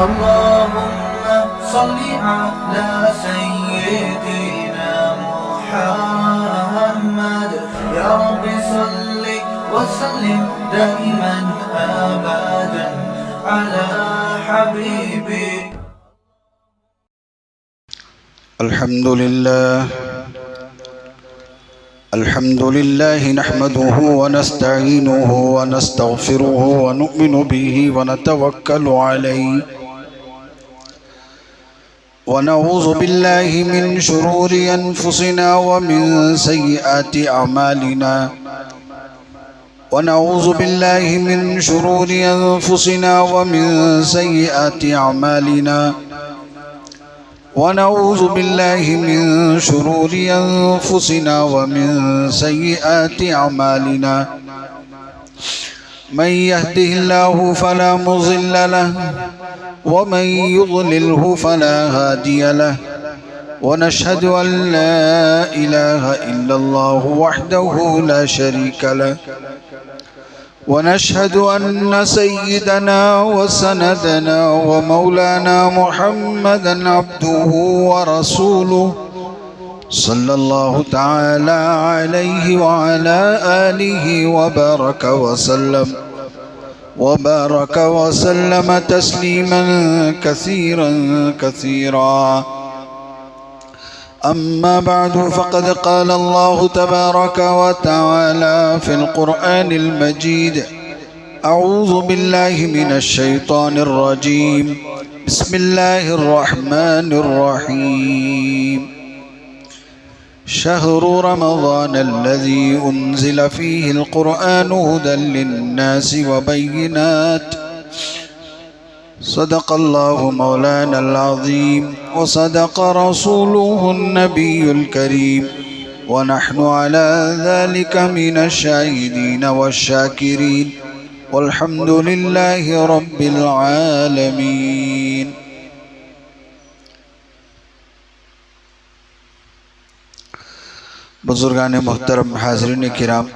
اللهم صل على سيدنا محمد يا رب صل وسلم دائما أبدا على حبيبك. الحمد لله نحمده ونستعينه ونستغفره ونؤمن به ونتوكل عليه ونعوذ بالله من شرور أنفسنا ومن سيئات أعمالنا ونعوذ بالله من شرور أنفسنا ومن سيئات أعمالنا ونعوذ بالله من شرور أنفسنا ومن سيئات أعمالنا من يهده الله فلا مضل له ومن يضلله فلا هادي له ونشهد أن لا إله إلا الله وحده لا شريك له ونشهد أن سيدنا وسندنا ومولانا محمدا عبده ورسوله صلى الله تعالى عليه وعلى آله وبارك وسلم تسليما كثيرا. أما بعد فقد قال الله تبارك وتعالى في القرآن المجيد: أعوذ بالله من الشيطان الرجيم، بسم الله الرحمن الرحيم. شهر رمضان الذي أنزل فيه القرآن هدى للناس وبينات. صدق الله مولانا العظيم وصدق رسوله النبي الكريم ونحن على ذلك من الشاهدين والشاكرين والحمد لله رب العالمين. بزرگان محترم، حاضرین کرام،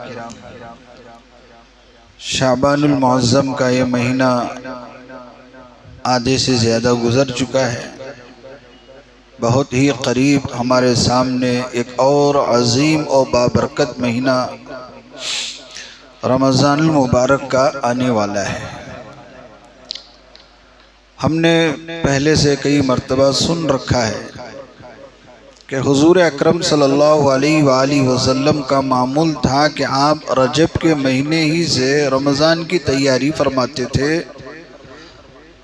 شعبان المعظم کا یہ مہینہ آدھے سے زیادہ گزر چکا ہے. بہت ہی قریب ہمارے سامنے ایک اور عظیم اور بابرکت مہینہ رمضان المبارک کا آنے والا ہے. ہم نے پہلے سے کئی مرتبہ سن رکھا ہے کہ حضور اکرم صلی اللہ علیہ وآلہ وسلم کا معمول تھا کہ آپ رجب کے مہینے ہی سے رمضان کی تیاری فرماتے تھے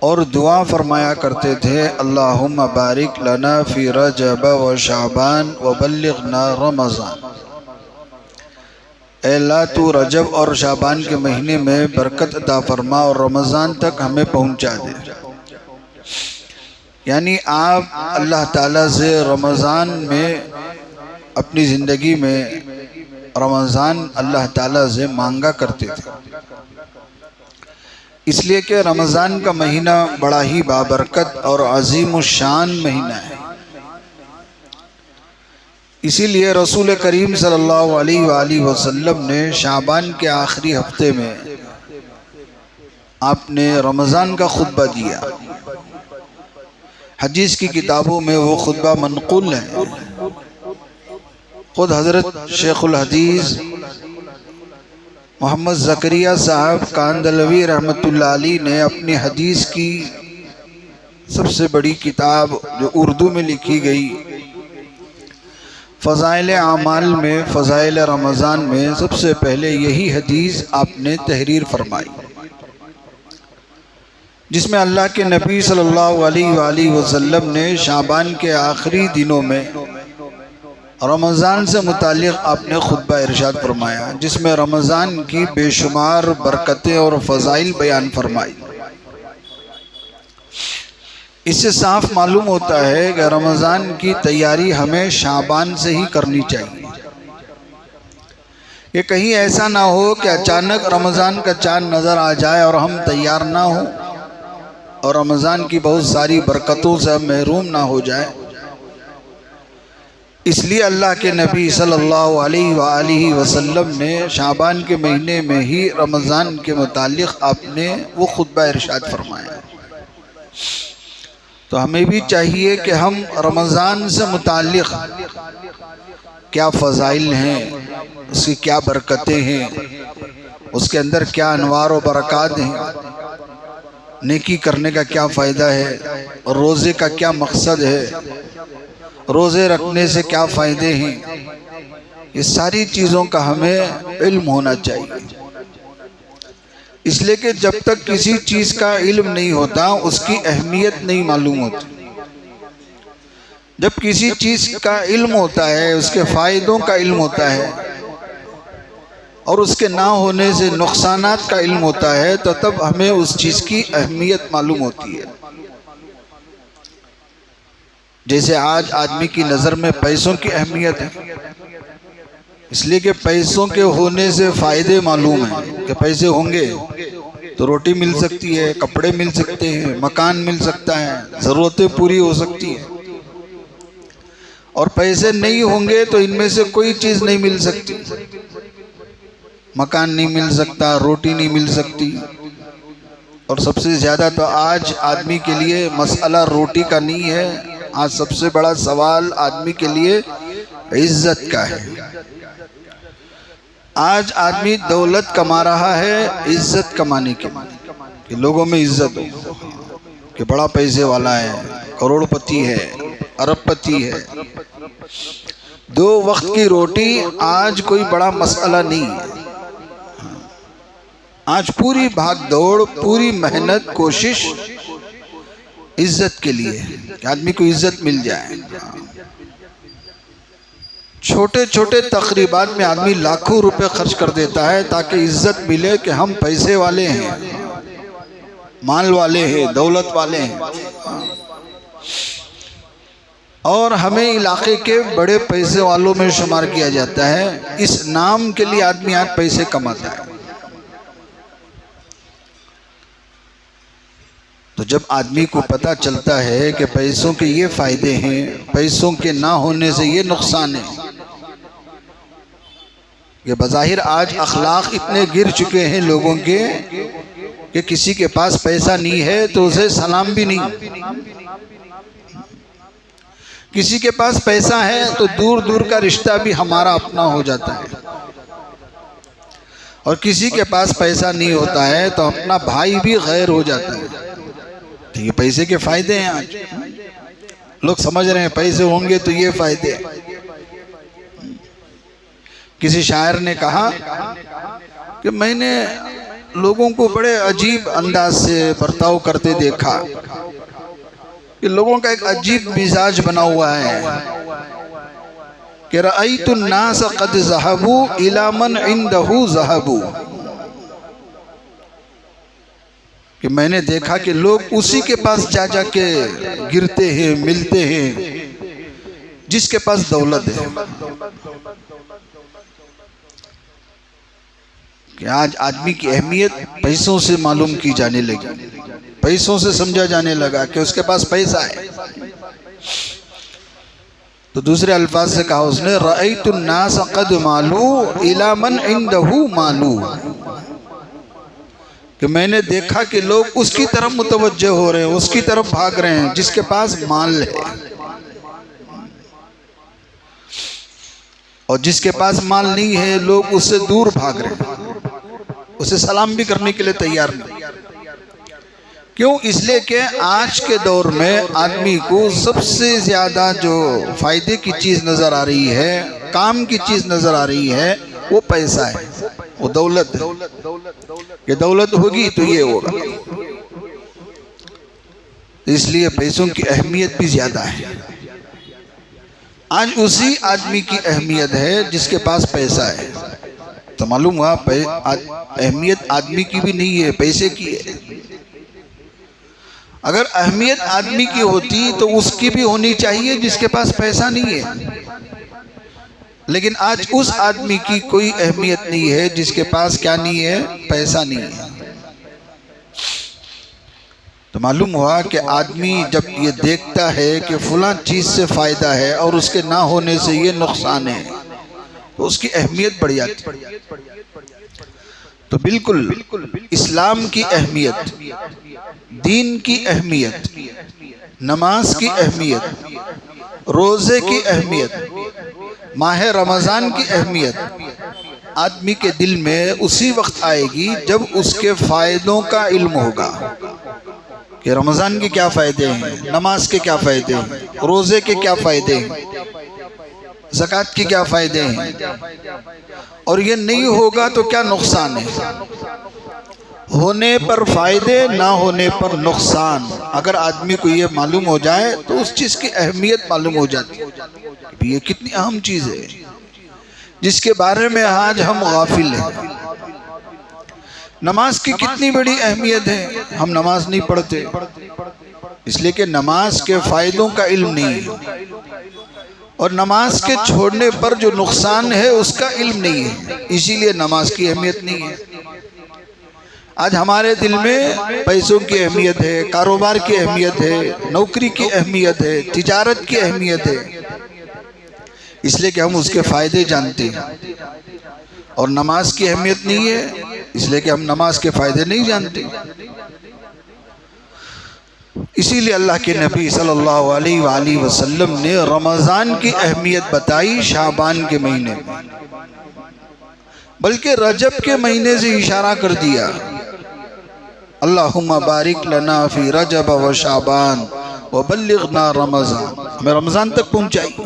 اور دعا فرمایا کرتے تھے: اللہم بارک لنا فی رجب و شعبان وبلغنا رمضان. اے اللہ، تو رجب اور شعبان کے مہینے میں برکت عطا فرما اور رمضان تک ہمیں پہنچا دے. یعنی آپ اللہ تعالیٰ سے رمضان میں اپنی زندگی میں رمضان اللہ تعالیٰ سے مانگا کرتے تھے، اس لیے کہ رمضان کا مہینہ بڑا ہی بابرکت اور عظیم الشان مہینہ ہے. اسی لیے رسول کریم صلی اللہ علیہ وآلہ وسلم نے شعبان کے آخری ہفتے میں آپ نے رمضان کا خطبہ دیا. حدیث کی کتابوں میں وہ خطبہ منقول ہے. خود حضرت شیخ الحدیث محمد زکریا صاحب کاندلوی رحمۃ اللہ علیہ نے اپنی حدیث کی سب سے بڑی کتاب جو اردو میں لکھی گئی فضائل اعمال میں، فضائل رمضان میں سب سے پہلے یہی حدیث آپ نے تحریر فرمائی، جس میں اللہ کے نبی صلی اللہ علیہ وآلہ وسلم نے شعبان کے آخری دنوں میں رمضان سے متعلق آپ نے خطبہ ارشاد فرمایا، جس میں رمضان کی بے شمار برکتیں اور فضائل بیان فرمائی. اس سے صاف معلوم ہوتا ہے کہ رمضان کی تیاری ہمیں شعبان سے ہی کرنی چاہیے. کہ کہیں ایسا نہ ہو کہ اچانک رمضان کا چاند نظر آ جائے اور ہم تیار نہ ہوں اور رمضان کی بہت ساری برکتوں سے ہم محروم نہ ہو جائیں. اس لیے اللہ کے نبی صلی اللہ علیہ وآلہ وسلم نے شعبان کے مہینے میں ہی رمضان کے متعلق آپ نے وہ خطبہ ارشاد فرمایا. تو ہمیں بھی چاہیے کہ ہم رمضان سے متعلق کیا فضائل ہیں، اس کی کیا برکتیں ہیں، اس کے اندر کیا انوار و برکات ہیں، نیکی کرنے کا کیا فائدہ ہے، اور روزے کا کیا مقصد ہے، روزے رکھنے سے کیا فائدے ہیں، یہ ساری چیزوں کا ہمیں علم ہونا چاہیے۔ اس لیے کہ جب تک کسی چیز کا علم نہیں ہوتا اس کی اہمیت نہیں معلوم ہوتی۔ جب کسی چیز کا علم ہوتا ہے، اس کے فائدوں کا علم ہوتا ہے اور اس کے نہ ہونے سے نقصانات کا علم ہوتا ہے تو تب ہمیں اس چیز کی اہمیت معلوم ہوتی ہے۔ جیسے آج آدمی کی نظر میں پیسوں کی اہمیت ہے، اس لیے کہ پیسوں کے ہونے سے فائدے معلوم ہیں کہ پیسے ہوں گے تو روٹی مل سکتی ہے، کپڑے مل سکتے ہیں، مکان مل سکتا ہے، ضرورتیں پوری ہو سکتی ہیں، اور پیسے نہیں ہوں گے تو ان میں سے کوئی چیز نہیں مل سکتی، مکان نہیں مل سکتا، روٹی نہیں مل سکتی۔ اور سب سے زیادہ تو آج آدمی کے لیے مسئلہ روٹی کا نہیں ہے، آج سب سے بڑا سوال آدمی کے لیے عزت کا ہے۔ آج آدمی دولت کما رہا ہے عزت کمانے کے لیے، کہ لوگوں میں عزت ہو کہ بڑا پیسے والا ہے، کروڑ پتی ہے، ارب پتی ہے۔ دو وقت کی روٹی آج کوئی بڑا مسئلہ نہیں ہے۔ آج پوری بھاگ دوڑ، پوری محنت، کوشش عزت کے لیے کہ آدمی کو عزت مل جائے۔ چھوٹے چھوٹے تقریبات میں آدمی لاکھوں روپے خرچ کر دیتا ہے تاکہ عزت ملے کہ ہم پیسے والے ہیں، مال والے ہیں، دولت والے ہیں، اور ہمیں علاقے کے بڑے پیسے والوں میں شمار کیا جاتا ہے۔ اس نام کے لیے آدمی آج پیسے کماتا ہے۔ تو جب آدمی کو پتہ چلتا ہے کہ پیسوں کے یہ فائدے ہیں، پیسوں کے نہ ہونے سے یہ نقصان ہے، کہ بظاہر آج اخلاق اتنے گر چکے ہیں لوگوں کے کہ کسی کے پاس پیسہ نہیں ہے تو اسے سلام بھی نہیں، کسی کے پاس پیسہ ہے تو دور دور کا رشتہ بھی ہمارا اپنا ہو جاتا ہے، اور کسی کے پاس پیسہ نہیں ہوتا ہے تو اپنا بھائی بھی غیر ہو جاتا ہے۔ تو یہ پیسے کے فائدے ہیں، آج لوگ سمجھ رہے ہیں پیسے ہوں گے تو یہ فائدے ہیں۔ کسی شاعر نے کہا کہ میں نے لوگوں کو بڑے عجیب انداز سے برتاؤ کرتے دیکھا، کہ لوگوں کا ایک عجیب مزاج بنا ہوا ہے کہ رأیت الناس قد ذهبوا الى من عنده ذهبوا، کہ میں نے دیکھا کہ لوگ اسی کے پاس جا جا کے گرتے ہیں، ملتے ہیں جس کے پاس دولت ہے۔ کہ آج آدمی کی اہمیت پیسوں سے معلوم کی جانے لگی، پیسوں سے سمجھا جانے لگا کہ اس کے پاس پیسہ ہے۔ تو دوسرے الفاظ سے کہا اس نے رأیت الناس قد مالوا الی من عنده مالوا، کہ میں نے دیکھا کہ لوگ اس کی طرف متوجہ ہو رہے ہیں، اس کی طرف بھاگ رہے ہیں جس کے پاس مال ہے، اور جس کے پاس مال نہیں ہے لوگ اس سے دور بھاگ رہے ہیں، اسے سلام بھی کرنے کے لیے تیار نہیں۔ کیوں؟ اس لیے کہ آج کے دور میں آدمی کو سب سے زیادہ جو فائدے کی چیز نظر آ رہی ہے، کام کی چیز نظر آ رہی ہے، وہ پیسہ ہے، وہ دولت ہے، کہ دولت ہوگی تو یہ ہوگا۔ اس لیے پیسوں کی اہمیت بھی زیادہ ہے۔ آج اسی آدمی کی اہمیت ہے جس کے پاس پیسہ ہے۔ تو معلوم ہوا اہمیت آدمی کی بھی نہیں ہے، پیسے کی ہے۔ اگر اہمیت آدمی کی ہوتی تو اس کی بھی ہونی چاہیے جس کے پاس پیسہ نہیں ہے، لیکن آج اس آدمی کی کوئی اہمیت نہیں ہے جس کے پاس کیا نہیں ہے؟ پیسہ نہیں ہے۔ تو معلوم ہوا کہ آدمی جب یہ دیکھتا ہے کہ فلاں چیز سے فائدہ ہے اور اس کے نہ ہونے سے یہ نقصان ہے تو اس کی اہمیت بڑھ جاتی ہے۔ تو بالکل اسلام کی اہمیت، دین کی اہمیت، نماز کی اہمیت، روزے کی اہمیت، ماہ رمضان کی اہمیت آدمی کے دل میں اسی وقت آئے گی جب اس کے فائدوں کا علم ہوگا کہ رمضان کے کیا فائدے ہیں، نماز کے کیا فائدے ہیں، روزے کے کیا فائدے ہیں، زکوٰۃ کے کیا فائدے ہیں، اور یہ نہیں ہوگا تو کیا نقصان ہے۔ ہونے پر فائدے، نہ ہونے پر نقصان، اگر آدمی کو یہ معلوم ہو جائے تو اس چیز کی اہمیت معلوم ہو جاتی ہے۔ یہ کتنی اہم چیز ہے جس کے بارے میں آج ہم غافل ہیں۔ نماز کی کتنی بڑی اہمیت ہے، ہم نماز نہیں پڑھتے اس لیے کہ نماز کے فائدوں کا علم نہیں ہے، اور نماز کے چھوڑنے پر جو نقصان ہے اس کا علم نہیں ہے، اسی لیے نماز کی اہمیت نہیں ہے۔ آج ہمارے دل میں پیسوں کی اہمیت ہے، کاروبار کی اہمیت ہے، نوکری کی اہمیت ہے، تجارت کی اہمیت ہے، اس لیے کہ ہم اس کے فائدے جانتے ہیں، اور نماز کی اہمیت نہیں ہے اس لیے کہ ہم نماز کے فائدے نہیں جانتے۔ اسی لیے اللہ کے نبی صلی اللہ علیہ وآلہ وسلم نے رمضان کی اہمیت بتائی شعبان کے مہینے میں، بلکہ رجب کے مہینے سے اشارہ کر دیا، اللہم بارک لنا فی رجب و شعبان وبلغنا رمضان، ہمیں رمضان تک پہنچائی۔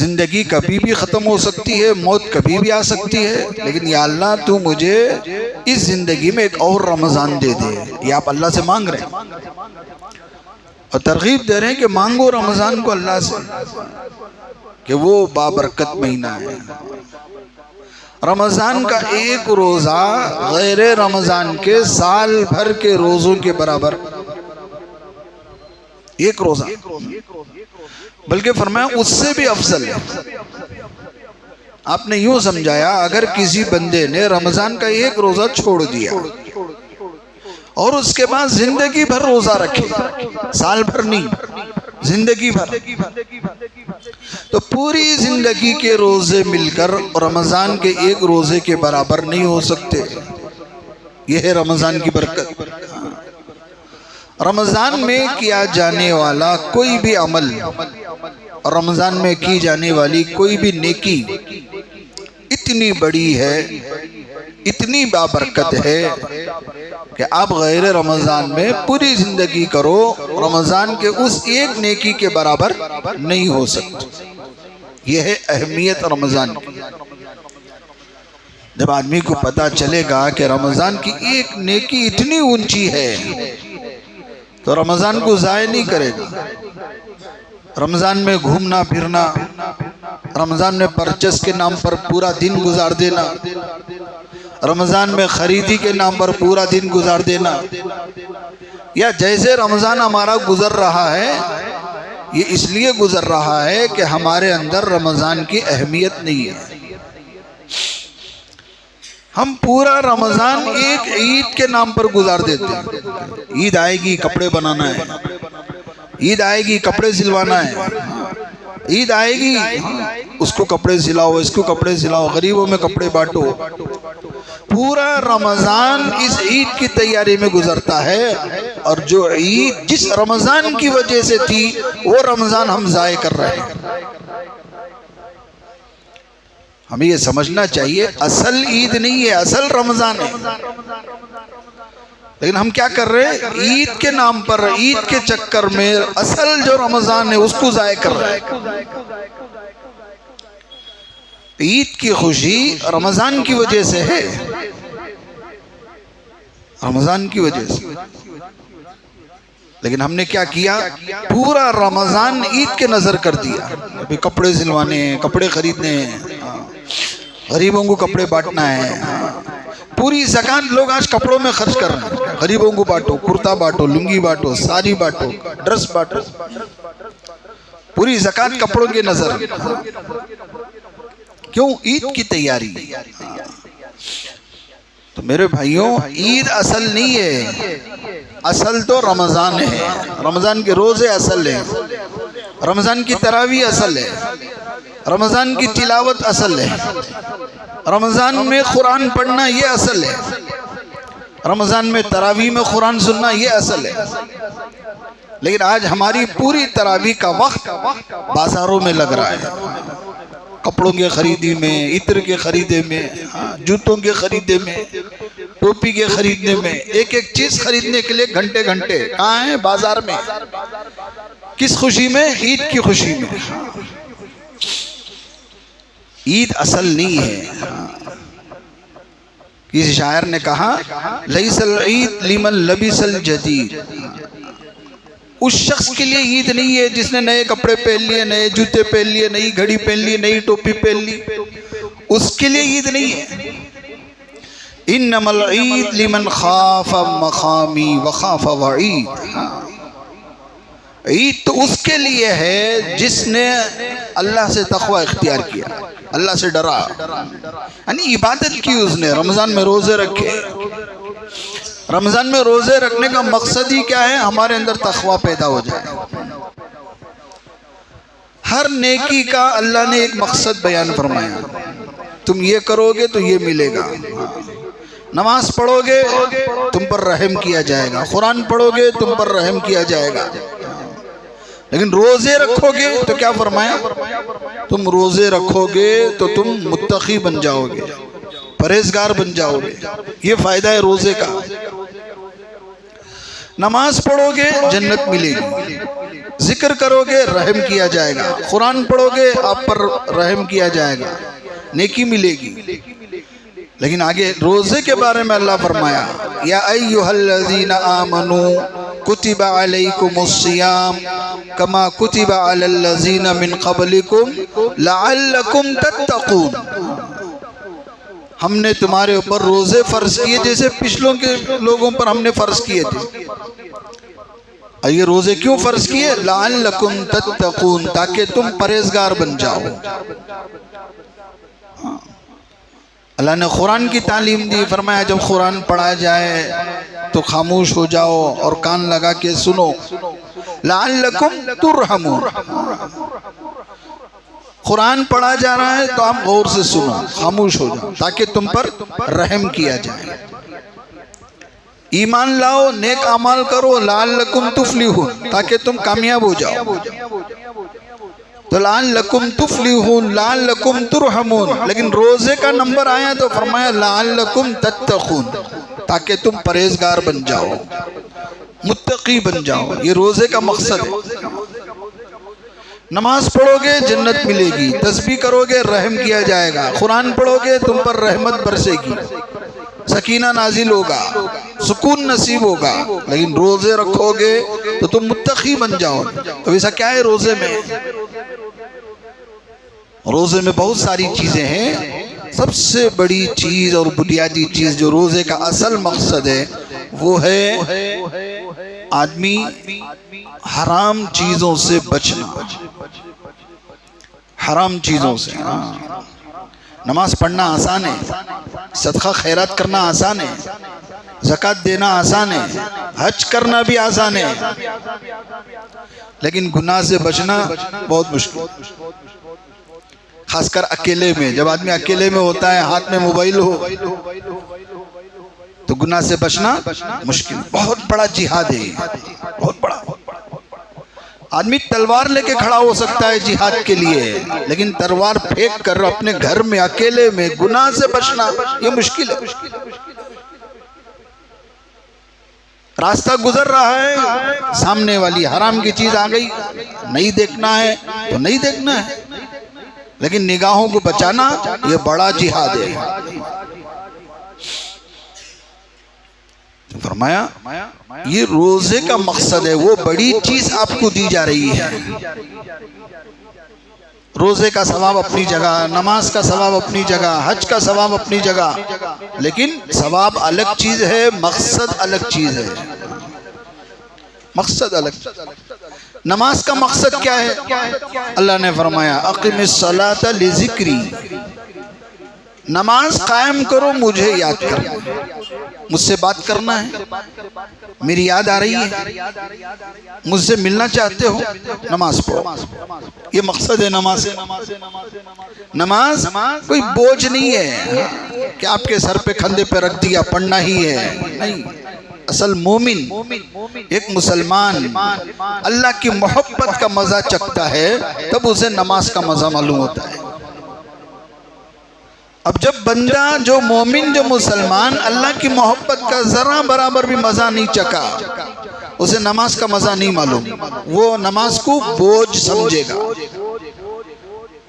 زندگی کبھی بھی ختم ہو سکتی ہے، موت کبھی بھی آ سکتی ہے، لیکن یا اللہ تو مجھے اس زندگی میں ایک اور رمضان دے دے۔ یہ آپ اللہ سے مانگ رہے ہیں اور ترغیب دے رہے ہیں کہ مانگو رمضان کو اللہ سے کہ وہ بابرکت مہینہ ہے۔ رمضان کا ایک روزہ غیر رمضان کے سال بھر کے روزوں کے برابر، ایک روزہ، بلکہ فرمایا اس سے بھی افضل ہے۔ آپ نے یوں سمجھایا اگر کسی بندے نے رمضان کا ایک روزہ چھوڑ دیا اور اس کے بعد زندگی بھر روزہ رکھے، سال بھر نہیں، زندگی بھر، تو پوری زندگی کے روزے مل کر رمضان کے ایک روزے کے برابر نہیں ہو سکتے۔ یہ ہے رمضان کی برکت۔ رمضان میں کیا جانے والا کوئی بھی عمل، رمضان میں کی جانے والی کوئی بھی نیکی اتنی بڑی ہے، اتنی بابرکت ہے کہ آپ غیر رمضان میں پوری زندگی کرو، رمضان کے اس ایک نیکی کے برابر نہیں ہو سکتے۔ یہ ہے اہمیت رمضان کی۔ جب آدمی کو پتا چلے گا کہ رمضان کی ایک نیکی اتنی اونچی ہے تو رمضان کو ضائع نہیں کرے گا۔ رمضان میں گھومنا پھرنا، رمضان میں پرچس کے نام پر پورا دن گزار دینا، رمضان میں خریدی کے نام پر پورا دن گزار دینا، یا جیسے رمضان ہمارا گزر رہا ہے یہ اس لیے گزر رہا ہے کہ ہمارے اندر رمضان کی اہمیت نہیں ہے۔ ہم پورا رمضان ایک عید کے نام پر گزار دیتے ہیں۔ عید آئے گی کپڑے بنانا ہے، عید آئے گی کپڑے سلوانا ہے، عید آئے گی اس کو کپڑے سلاؤ، اس کو کپڑے سلاؤ، غریبوں میں کپڑے بانٹو۔ پورا رمضان اس عید کی تیاری میں گزرتا ہے، اور جو عید جس رمضان کی وجہ سے تھی وہ رمضان ہم ضائع کر رہے ہیں۔ ہمیں یہ سمجھنا چاہیے اصل عید نہیں ہے، اصل رمضان ہے، لیکن ہم کیا کر رہے ہیں؟ عید کے نام پر، عید کے چکر میں اصل جو رمضان ہے اس کو ضائع کر رہے ہیں۔ عید کی خوشی رمضان کی وجہ سے ہے، رمضان کی وجہ سے، لیکن ہم نے کیا کیا؟ پورا رمضان عید کے نظر کر دیا۔ ابھی کپڑے سلوانے ہیں، کپڑے خریدنے ہیں، غریبوں کو کپڑے بانٹنا ہے، پوری زکات لوگ آج کپڑوں میں خرچ کر رہے ہیں۔ غریبوں کو بانٹو، کرتا بانٹو، لنگی بانٹو، ساری بانٹو، ڈریس بانٹو، پوری زکات کپڑوں کے نظر۔ کیوں؟ عید کی تیاری۔ تو میرے بھائیوں، عید اصل نہیں ہے، اصل تو رمضان ہے، رمضان کے روزے اصل ہے، رمضان کی تراویح اصل ہے، رمضان کی تلاوت اصل ہے، رمضان میں قرآن پڑھنا یہ اصل ہے، رمضان میں تراویح میں قرآن سننا یہ اصل ہے، لیکن آج ہماری پوری تراویح کا وقت بازاروں میں لگ رہا ہے، کپڑوں کے خریدی میں، عطر کے خریدے میں، جوتوں کے خریدے میں، ٹوپی کے خریدنے میں، ایک ایک چیز خریدنے کے لیے گھنٹے گھنٹے کہاں ہیں؟ بازار میں۔ کس خوشی میں؟ عید کی خوشی میں۔ عید اصل نہیں ہے۔ کسی شاعر نے کہا لیس العید لمن لبس الجدید، اس شخص کے لیے عید نہیں ہے جس نے نئے کپڑے پہن لیے، نئے جوتے پہن لیے، نئی گھڑی پہن لی، نئی ٹوپی پہن لی، اس کے لیے عید نہیں ہے۔ انما العید لمن خاف مقامی وخاف وعید، عید تو اس کے لیے ہے جس نے اللہ سے تقوی اختیار کیا، اللہ سے ڈرا، یعنی عبادت کی اس نے، رمضان میں روزے رکھے۔ رمضان میں روزے رکھنے کا مقصد ہی کیا ہے؟ ہمارے اندر تقوی پیدا ہو جائے۔ ہر نیکی کا اللہ نے ایک مقصد بیان فرمایا، تم یہ کرو گے تو یہ ملے گا۔ نماز پڑھو گے تم پر رحم کیا جائے گا، قرآن پڑھو گے تم پر رحم کیا جائے گا، لیکن روزے رکھو گے تو کیا فرمایا؟ تم روزے رکھو گے تو تم متقی بن جاؤ گے، پرہیزگار بن جاؤ گے، یہ فائدہ ہے روزے کا۔ نماز پڑھو گے جنت ملے گی، ذکر کرو گے رحم کیا جائے گا، قرآن پڑھو گے آپ پر رحم کیا جائے گا، نیکی ملے گی۔ لیکن آگے روزے کے بارے میں اللہ فرمایا یا ایھا الذین آمنوا کتب علیکم الصیام کما کتب علی الذین من قبلکم لعلکم تتقون، ہم نے تمہارے اوپر روزے فرض کیے جیسے پچھلوں کے لوگوں پر ہم نے فرض کیے تھے۔ یہ روزے کیوں فرض کیے؟ لعلکم تتقون، تاکہ تم پرہیزگار بن جاؤ۔ اللہ نے قرآن کی تعلیم دی، فرمایا جب قرآن پڑھا جائے تو خاموش ہو جاؤ اور کان لگا کے سنو، لعلکم ترحمون، قرآن پڑھا جا رہا ہے تو آپ غور سے سنو، خاموش ہو جاؤ تاکہ تم پر رحم کیا جائے۔ ایمان لاؤ، نیک اعمال کرو، لعلکم تفلحون، تاکہ تم کامیاب ہو جاؤ۔ تو لعلکم تفلحون، لعلکم ترحمون، لیکن روزے کا نمبر آیا تو فرمایا لعلکم تتقون، تاکہ تم پرہیزگار بن جاؤ، متقی بن جاؤ۔ یہ روزے کا مقصد ہے۔ نماز پڑھو گے جنت ملے گی، تسبیح کرو گے رحم کیا جائے گا، قرآن پڑھو گے تم پر رحمت برسے گی، سکینہ نازل ہوگا، سکون نصیب ہوگا۔ لیکن روزے رکھو گے تو تم متقی بن جاؤ۔ تو ایسا کیا ہے روزے میں؟ روزے میں بہت ساری چیزیں ہیں، سب سے بڑی چیز اور بنیادی چیز جو روزے کا اصل مقصد ہے وہ ہے آدمی حرام چیزوں سے بچنا، حرام چیزوں سے۔ نماز پڑھنا آسان ہے، صدقہ خیرات کرنا آسان ہے، زکوٰۃ دینا آسان ہے، حج کرنا بھی آسان ہے، لیکن گناہ سے بچنا بہت مشکل، خاص کر اکیلے میں۔ جب آدمی اکیلے میں ہوتا ہے، ہاتھ میں موبائل ہو تو گناہ سے بچنا مشکل، بہت بڑا جہاد ہے، بہت بڑا۔ آدمی تلوار لے کے کھڑا ہو سکتا ہے جہاد کے لیے، لیکن تلوار پھینک کر اپنے گھر میں اکیلے میں گناہ سے بچنا یہ مشکل ہے۔ راستہ گزر رہا ہے، سامنے والی حرام کی چیز آ گئی، نہیں دیکھنا ہے تو نہیں دیکھنا ہے، لیکن نگاہوں کو بچانا یہ بڑا جہاد ہے۔ فرمایا یہ روزے کا مقصد ہے، وہ بڑی چیز آپ کو دی جا رہی ہے۔ روزے کا ثواب اپنی جگہ، نماز کا ثواب اپنی جگہ، حج کا ثواب اپنی جگہ، لیکن ثواب الگ چیز ہے، مقصد الگ چیز ہے، مقصد الگ۔ نماز کا مقصد کیا ہے؟ اللہ نے فرمایا اقم الصلاۃ لذکری، نماز قائم کرو مجھے یاد کرنا، مجھ سے بات کرنا ہے، میری یاد آ رہی ہے، مجھ سے ملنا چاہتے ہو، نماز پڑھو۔ یہ مقصد ہے نماز۔ نماز کوئی بوجھ نہیں ہے کہ آپ کے سر پہ کھندے پہ رکھ دیا پڑھنا ہی ہے، نہیں۔ اصل مومن، ایک مسلمان اللہ کی محبت کا مزہ چکھتا ہے تب اسے نماز کا مزہ معلوم ہوتا ہے۔ اب جب بندہ جو مومن جو مسلمان اللہ کی محبت کا ذرا برابر بھی مزہ نہیں چکا، اسے نماز کا مزہ نہیں معلوم، وہ نماز کو بوجھ سمجھے گا۔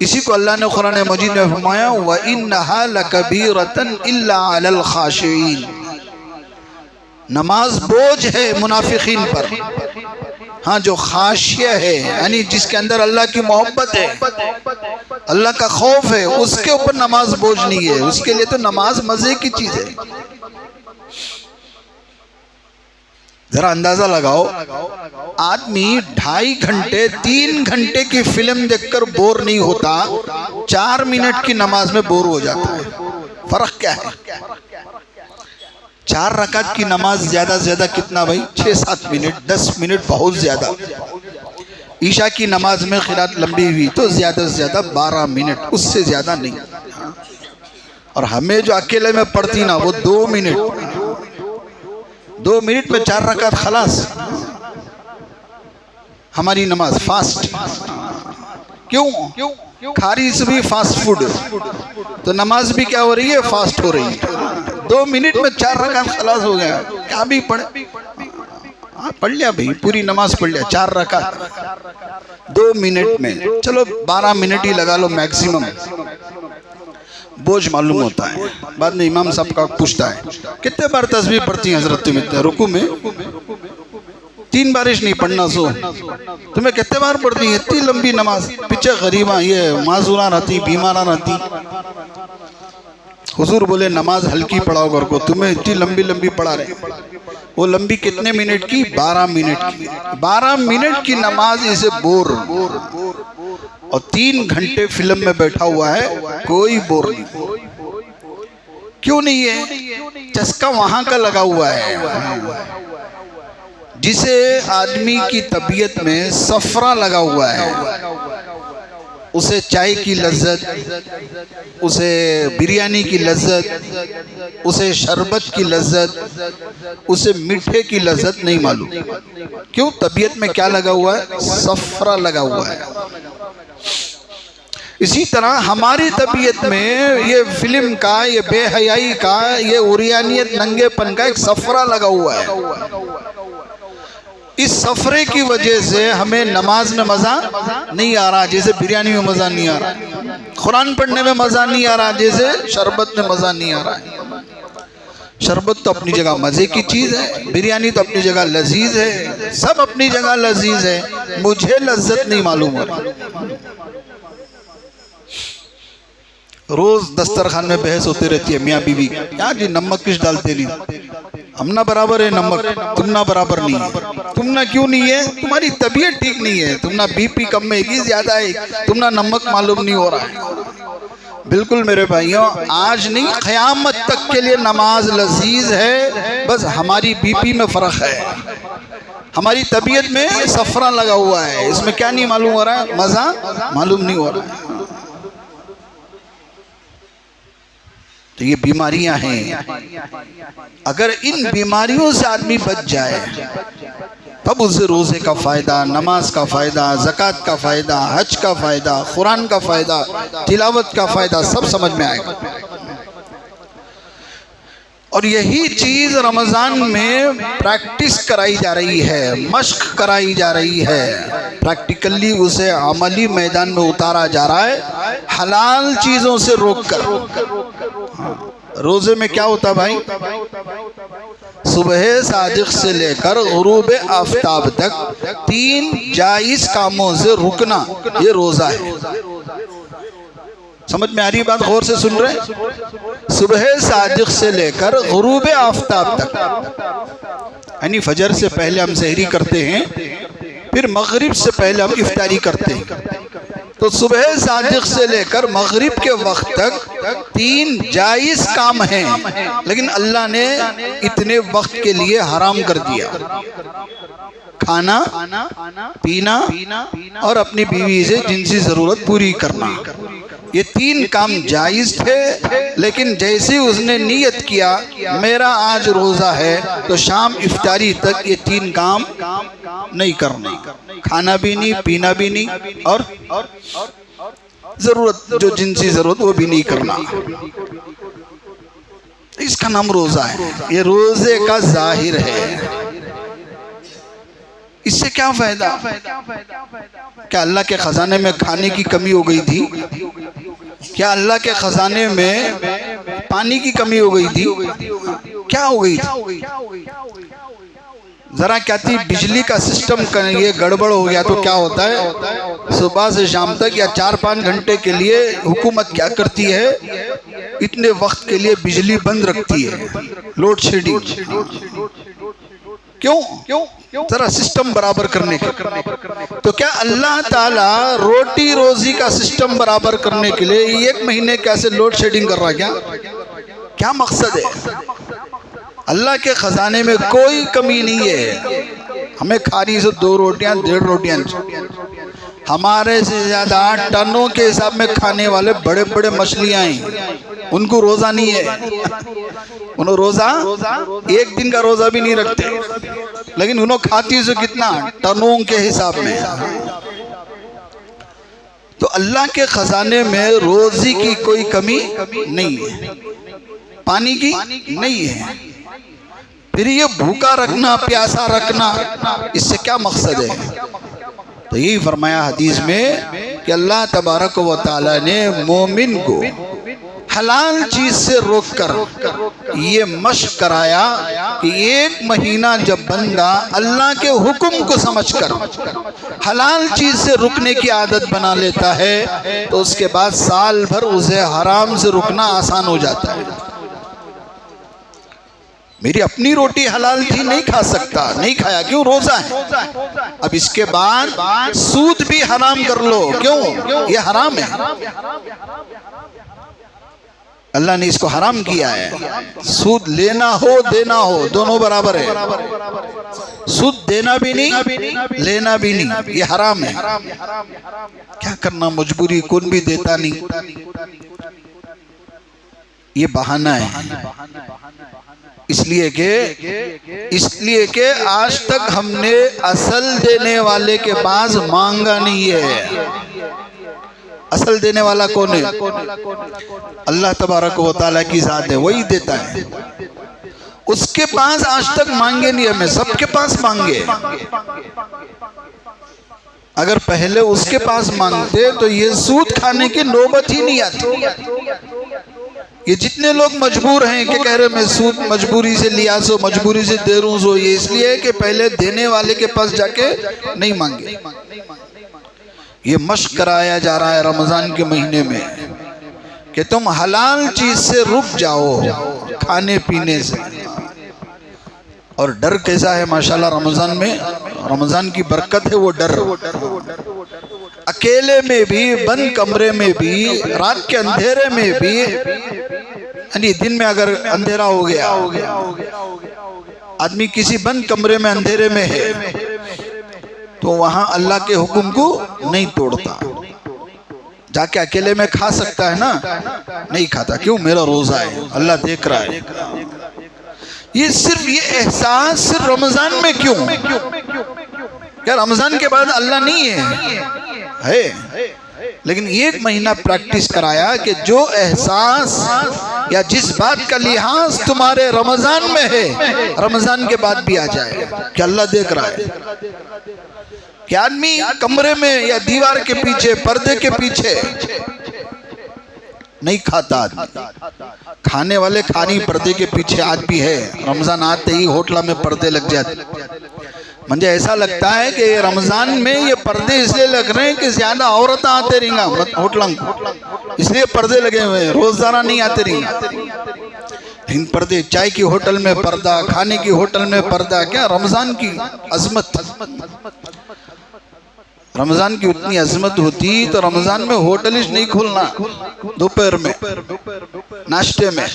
اسی کو اللہ نے قرآن مجید میں فرمایا وَإِنَّهَا لَكَبِيرَةً إِلَّا عَلَى الْخَاشِعِينَ، نماز بوجھ ہے منافقین پر، ہاں جو خاشیہ ہے یعنی جس کے اندر اللہ کی محبت ہے، اللہ کا خوف ہے، اس کے اوپر نماز بوجھ نہیں ہے، اس کے لیے تو نماز مزے کی چیز ہے۔ ذرا اندازہ لگاؤ، آدمی 2.5 گھنٹے 3 گھنٹے کی فلم دیکھ کر بور نہیں ہوتا، 4 منٹ کی نماز میں بور ہو جاتا ہے۔ فرق کیا ہے؟ 4 رکعت کی نماز زیادہ سے زیادہ کتنا بھائی؟ 6-7 منٹ، 10 منٹ بہت زیادہ۔ عشاء کی نماز میں قرات لمبی ہوئی تو زیادہ سے زیادہ 12 منٹ، اس سے زیادہ نہیں۔ اور ہمیں جو اکیلے میں پڑھتی نا وہ 2 منٹ، 2 منٹ میں 4 رکعت خلاص۔ ہماری نماز فاسٹ، کیوں؟ کھاری سے بھی فاسٹ فوڈ، تو نماز بھی کیا ہو رہی ہے؟ فاسٹ ہو رہی ہے۔ 2 منٹ میں 4 رکعت خلاص ہو گیا، کیا بھی پڑھے؟ پڑھ لیا بھائی، پوری نماز پڑھ لیا، 4 رکعت 2 منٹ میں، چلو 12 منٹ ہی لگا لو میکسیمم۔ بوجھ معلوم ہوتا ہے۔ بعد میں امام صاحب کا پوچھتا ہے کتنے بار تسبیح پڑھتی ہیں حضرت تم؟ رکوع میں 3 بارش نہیں پڑھنا سو تمہیں کتنے بار پڑھتی ہیں؟ اتنی لمبی نماز، پیچھے غریباں یہ معذوراں رہتی، بیماراں رہتی۔ حضور بولے نماز ہلکی پڑھاؤ گھر کو، تمہیں اتنی لمبی لمبی پڑھا رہے۔ وہ لمبی کتنے منٹ کی؟ 12 منٹ کی۔ 12 منٹ کی نماز اسے بور، اور 3 گھنٹے فلم میں بیٹھا ہوا ہے، کوئی بور نہیں۔ کیوں نہیں ہے؟ چسکا وہاں کا لگا ہوا ہے۔ جسے آدمی کی طبیعت میں صفرا لگا ہوا ہے، اسے چائے کی لذت، اسے بریانی کی لذت، اسے شربت کی لذت، اسے میٹھے کی لذت نہیں معلوم۔ کیوں؟ طبیعت میں کیا لگا ہوا ہے؟ صفرا لگا ہوا ہے۔ اسی طرح ہماری طبیعت میں یہ فلم کا، یہ بے حیائی کا، یہ عریانیت ننگے پن کا ایک صفرا لگا ہوا ہے۔ اس صفرے کی وجہ سے ہمیں نماز میں مزہ نہیں آ رہا، جیسے بریانی میں مزہ نہیں آ رہا، قرآن پڑھنے میں مزہ نہیں آ رہا، جیسے شربت میں مزہ نہیں آ رہا ہے۔ شربت تو اپنی جگہ مزے کی چیز ہے، بریانی تو اپنی جگہ لذیذ ہے، سب اپنی جگہ لذیذ ہے، مجھے لذت نہیں معلوم ہو رہی۔ روز دسترخوان میں بحث ہوتی رہتی ہے میاں بیوی، کیا جی نمک کس ڈالتے نہیں؟ ہم نہ برابر ہے نمک، تم نہ برابر نہیں ہے۔ تم نہ کیوں نہیں ہے؟ تمہاری طبیعت ٹھیک نہیں ہے، تم نہ بی پی کم ہے کہ زیادہ ہے، تم نہ نمک معلوم نہیں ہو رہا ہے۔ بالکل میرے بھائیوں، آج نہیں قیامت تک کے لیے نماز لذیذ ہے، بس ہماری بی پی میں فرق ہے، ہماری طبیعت میں صفرا لگا ہوا ہے، اس میں کیا نہیں معلوم ہو رہا ہے؟ مزہ معلوم نہیں ہو رہا ہے۔ تو یہ بیماریاں ہیں، اگر ان بیماریوں سے آدمی بچ جائے تب اسے روزے کا فائدہ، نماز کا فائدہ، زکوٰۃ کا فائدہ، حج کا فائدہ، قرآن کا فائدہ، تلاوت کا فائدہ سب سمجھ میں آئے گا۔ اور یہی چیز رمضان میں پریکٹس کرائی جا رہی ہے، مشق کرائی جا رہی ہے، پریکٹیکلی اسے عملی میدان میں اتارا جا رہا ہے، حلال چیزوں سے روک کر۔ روزے میں کیا ہوتا بھائی؟ صبح صادق سے لے کر غروب آفتاب تک 3 جائز کاموں سے رکنا، یہ روزہ ہے۔ سمجھ میں آ رہی بات؟ غور سے سن رہے ہیں؟ صبح صادق سے لے کر غروب آفتاب تک، یعنی فجر سے پہلے ہم سحری کرتے ہیں، پھر مغرب سے پہلے ہم افطاری کرتے ہیں، تو صبح صادق سے لے کر مغرب کے وقت تک 3 جائز کام ہیں، لیکن اللہ نے اتنے وقت کے لیے حرام کر دیا: کھانا، پینا اور اپنی بیوی سے جنسی ضرورت پوری کرنا۔ یہ 3 کام جائز تھے، لیکن جیسے اس نے نیت کیا میرا آج روزہ ہے تو شام افطاری تک یہ 3 کام نہیں کرنا، کھانا بھی نہیں، پینا بھی نہیں، اور ضرورت جو جنسی ضرورت وہ بھی نہیں کرنا۔ اس کا نام روزہ ہے، یہ روزے کا ظاہر ہے۔ اس سے کیا فائدہ؟ کیا اللہ کے خزانے میں کھانے کی کمی ہو گئی تھی؟ کیا اللہ کے خزانے میں پانی کی کمی ہو گئی تھی؟ کیا ہو گئی تھی؟ ذرا کہتی بجلی کا سسٹم یہ گڑبڑ ہو گیا تو کیا ہوتا ہے؟ صبح سے شام تک یا 4-5 گھنٹے کے لیے حکومت کیا کرتی ہے؟ اتنے وقت کے لیے بجلی بند رکھتی ہے، لوڈ شیڈنگ۔ کیوں؟ ذرا سسٹم برابر کرنے کے۔ تو کیا اللہ تعالیٰ روٹی روزی کا سسٹم برابر کرنے کے لیے 1 مہینے کیسے لوڈ شیڈنگ کر رہا؟ کیا مقصد ہے؟ اللہ کے خزانے میں کوئی کمی نہیں ہے۔ ہمیں کھانی سے 2 روٹیاں 1.5 روٹیاں، ہمارے سے زیادہ ٹنوں کے حساب میں کھانے والے بڑے بڑے مچھلیاں ہیں، ان کو روزہ نہیں ہے، انہوں روزہ 1 دن کا روزہ بھی نہیں رکھتے، لیکن انہوں کھاتی سے کتنا؟ ٹنوں کے حساب میں۔ تو اللہ کے خزانے میں روزی کی کوئی کمی نہیں ہے، پانی کی نہیں ہے، پھر یہ بھوکا رکھنا، پیاسا رکھنا، اس سے کیا مقصد ہے؟ تو یہی فرمایا حدیث میں کہ اللہ تبارک و تعالیٰ نے مومن کو حلال چیز سے روک کر یہ مشق کرایا کہ 1 مہینہ جب بندہ اللہ کے حکم کو سمجھ کر حلال چیز سے رکنے کی عادت بنا لیتا ہے تو اس کے بعد سال بھر اسے حرام سے رکنا آسان ہو جاتا ہے۔ میری اپنی روٹی حلال تھی، نہیں کھا سکتا، نہیں کھایا، کیوں؟ روزہ ہے۔ اب اس کے بعد سود بھی حرام کر لو، کیوں؟ یہ حرام ہے، اللہ نے اس کو حرام کیا ہے۔ سود لینا ہو دینا ہو دونوں برابر ہے، سود دینا بھی نہیں لینا بھی نہیں، یہ حرام ہے۔ کیا کرنا، مجبوری، کون بھی دیتا نہیں، یہ بہانہ ہے۔ اس لیے کہ آج تک ہم نے اصل دینے والے کے پاس مانگا نہیں ہے۔ اصل دینے والا کون ہے؟ اللہ تبارک و تعالیٰ کی ذات ہے، وہی دیتا ہے۔ اس کے پاس آج تک مانگے نہیں، ہمیں سب کے پاس مانگے۔ اگر پہلے اس کے پاس مانگتے تو یہ سود کھانے کی نوبت ہی نہیں آتی۔ یہ جتنے لوگ مجبور ہیں کہ کہہ رہے میں سود مجبوری سے لیا سو، مجبوری سے دے رہوں سو، یہ اس لیے کہ پہلے دینے والے کے پاس جا کے نہیں مانگے۔ یہ مشق کرایا جا رہا ہے رمضان کے مہینے میں کہ تم حلال چیز سے رک جاؤ، کھانے پینے سے۔ اور ڈر کیسا ہے ماشاءاللہ رمضان میں؟ رمضان کی برکت ہے وہ ڈر۔ اکیلے میں بھی، بند کمرے میں بھی، رات کے اندھیرے میں بھی، یعنی دن میں اگر اندھیرا ہو گیا، آدمی کسی بند کمرے میں اندھیرے میں ہے تو وہاں اللہ کے حکم کو نہیں توڑتا، جا کے اکیلے میں کھا سکتا ہے نا، نہیں کھاتا، کیوں؟ میرا روزہ ہے، اللہ دیکھ رہا ہے۔ یہ صرف یہ احساس صرف رمضان میں کیوں؟ کیا رمضان کے بعد اللہ نہیں ہے؟ لیکن 1 مہینہ پریکٹس کرایا کہ جو احساس یا جس بات کا لحاظ تمہارے رمضان میں ہے رمضان کے بعد بھی آ جائے کہ اللہ دیکھ رہا ہے۔ کہ آدمی کمرے میں یا دیوار کے پیچھے، پردے کے پیچھے نہیں کھاتا آدمی، کھانے والے کھانی پردے کے پیچھے آج بھی ہے۔ رمضان آتے ہی ہوٹلہ میں پردے لگ جاتے، مجھے ایسا لگتا ہے کہ رمضان میں یہ پردے اس لیے لگ رہے ہیں کہ زیادہ عورتیں آتے رہیں گا ہوٹلوں کو، اس لیے پردے لگے ہوئے ہیں، روزانہ نہیں آتے رہیں گا۔ لیکن پردے، چائے کی ہوٹل میں پردہ، کھانے کی ہوٹل میں پردہ، کیا رمضان کی عظمت۔ رمضان کی اتنی عظمت ہوتی تو رمضان میں ہوٹلش نہیں کھولنا، دوپہر میں ناشتے میں